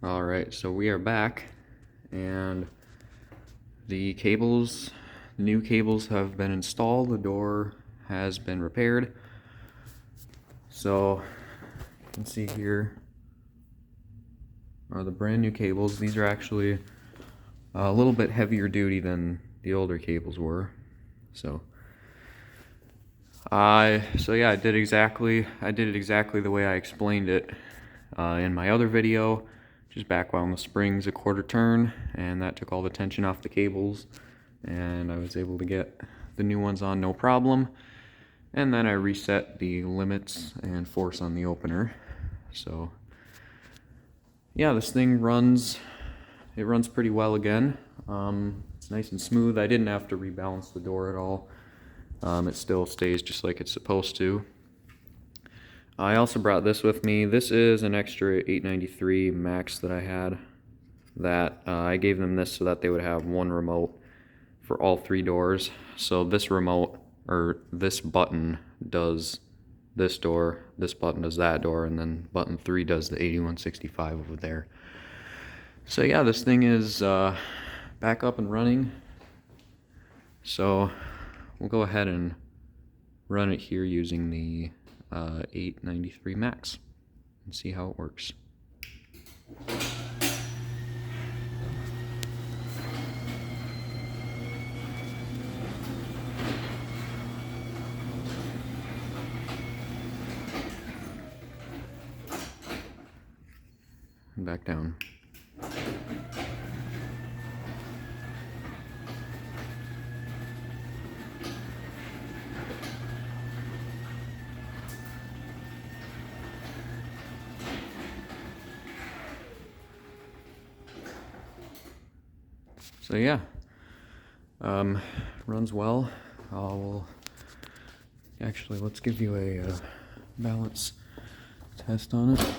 Alright, so we are back, and the new cables have been installed, the door has been repaired. So you can see here are the brand new cables. These are actually a little bit heavier duty than the older cables were. So yeah, I did it exactly the way I explained it in my other video, just back on the springs a quarter turn, and that took all the tension off the cables, and I was able to get the new ones on no problem. And then I reset the limits and force on the opener. So yeah, this thing runs pretty well again. It's nice and smooth. I didn't have to rebalance the door at all. It still stays just like it's supposed to. I also brought this with me. This is an extra 893 Max that I had. I gave them this so that they would have one remote for all three doors. So this remote, or this button, does this door, this button does that door, and then button 3 does the 8165 over there. So yeah, this thing is back up and running. So we'll go ahead and run it here using the 893 Max and see how it works. And back down. So yeah, runs well. Actually, let's give you a balance test on it.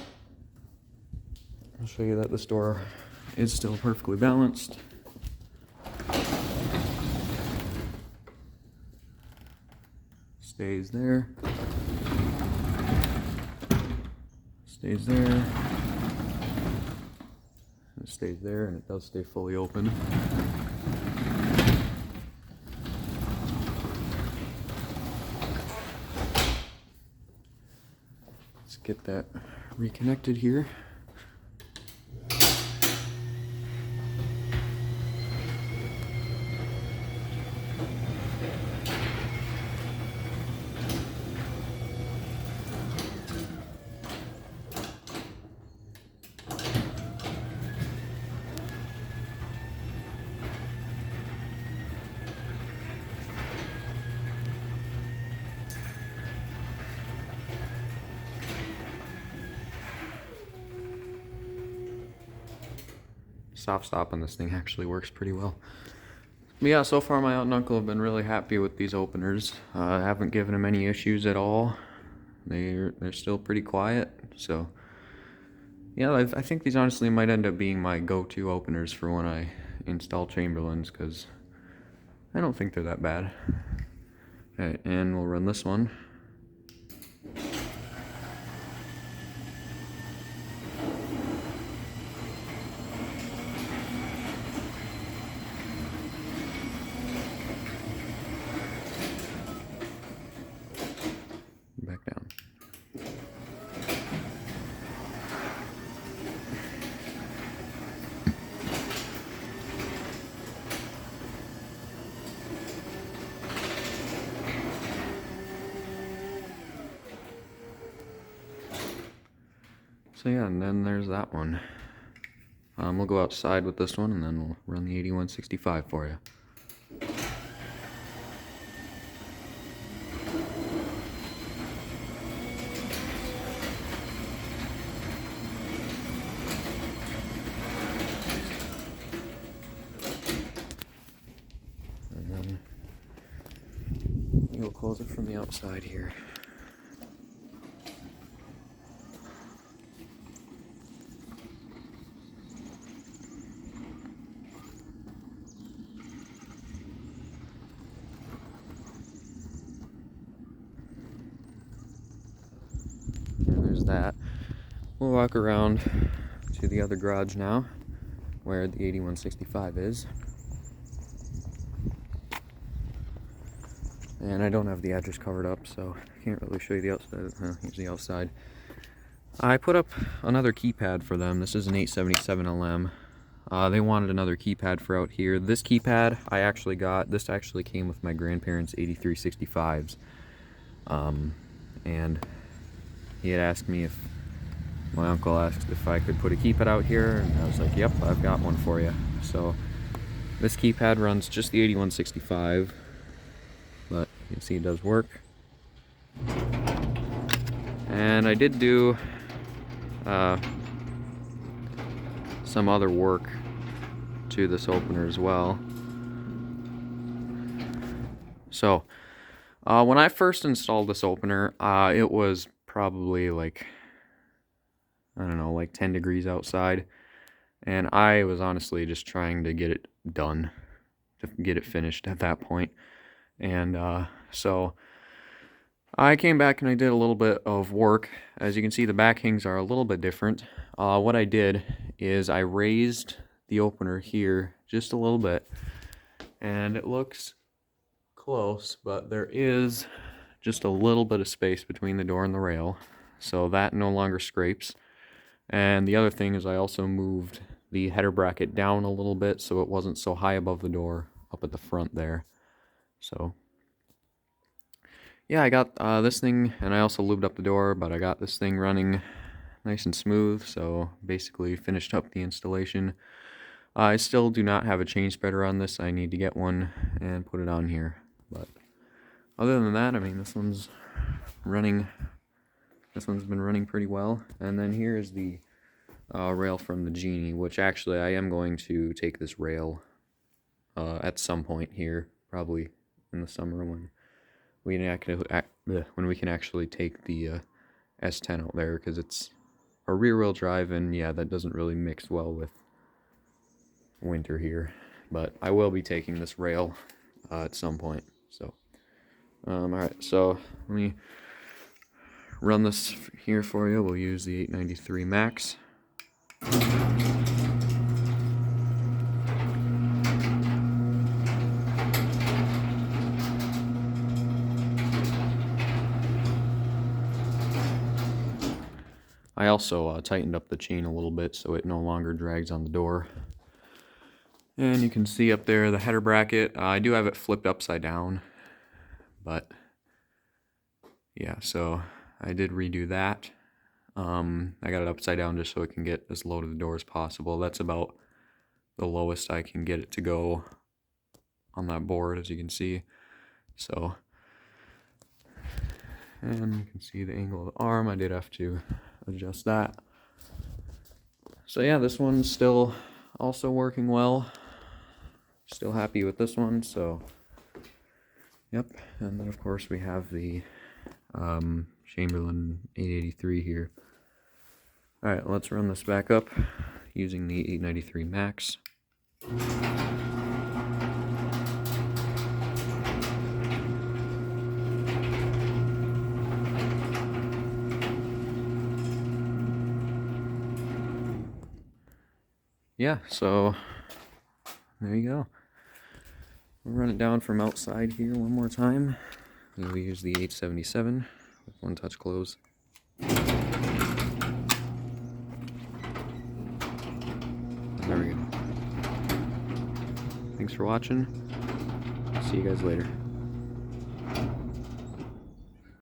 I'll show you that this door is still perfectly balanced. Stays there. Stays there. It stays there, and it does stay fully open. Let's get that reconnected here. Soft stop on this thing actually works pretty well. But yeah, so far my aunt and uncle have been really happy with these openers. I haven't given them any issues at all. They're still pretty quiet. So yeah, I think these honestly might end up being my go-to openers for when I install Chamberlains, because I don't think they're that bad. Okay, and we'll run this one. Back down. So yeah, and then there's that one. We'll go outside with this one, and then we'll run the 8165 for you. And then you'll close it from the outside here. And there's that. We'll walk around to to the other garage now, where the 8165 is. And I don't have the address covered up, so I can't really show you the outside. Here's the outside. I put up another keypad for them. This is an 877 LM. They wanted another keypad for out here. This keypad I actually got. This actually came with my grandparents' 8365s. And he had asked me if, my uncle asked if I could put a keypad out here, and I was like, yep, I've got one for you. So this keypad runs just the 8165, but you can see it does work. And I did do some other work to this opener as well. So when I first installed this opener, it was probably like, I don't know, like 10 degrees outside, and I was honestly just trying to get it done, to get it finished at that point. And so I came back and I did a little bit of work. As you can see, the back hangs are a little bit different. What I did is I raised the opener here just a little bit, and it looks close, but there is just a little bit of space between the door and the rail, so that no longer scrapes. And the other thing is I also moved the header bracket down a little bit so it wasn't so high above the door up at the front there. So yeah, I got this thing, and I also lubed up the door, but I got this thing running nice and smooth, so basically finished up the installation. I still do not have a chain spreader on this. I need to get one and put it on here. But other than that, I mean, this one's running. This one's been running pretty well. And then here is the rail from the Genie, which actually I am going to take this rail at some point here, probably in the summer when we can actually take the S10 out there, because it's a rear-wheel drive, and yeah, that doesn't really mix well with winter here. But I will be taking this rail at some point. So alright, so let me run this here for you. We'll use the 893 Max. I also tightened up the chain a little bit so it no longer drags on the door. And you can see up there the header bracket. I do have it flipped upside down, but yeah, so I did redo that. I got it upside down just so it can get as low to the door as possible. That's about the lowest I can get it to go on that board, as you can see. So, and you can see the angle of the arm. I did have to adjust that. So yeah, this one's still also working well. Still happy with this one, so yep. And then of course we have the Chamberlain 883 here. Alright, let's run this back up using the 893 Max. Yeah, so there you go. We'll run it down from outside here one more time. We'll use the 877 with one touch close. There we go. Thanks for watching. See you guys later.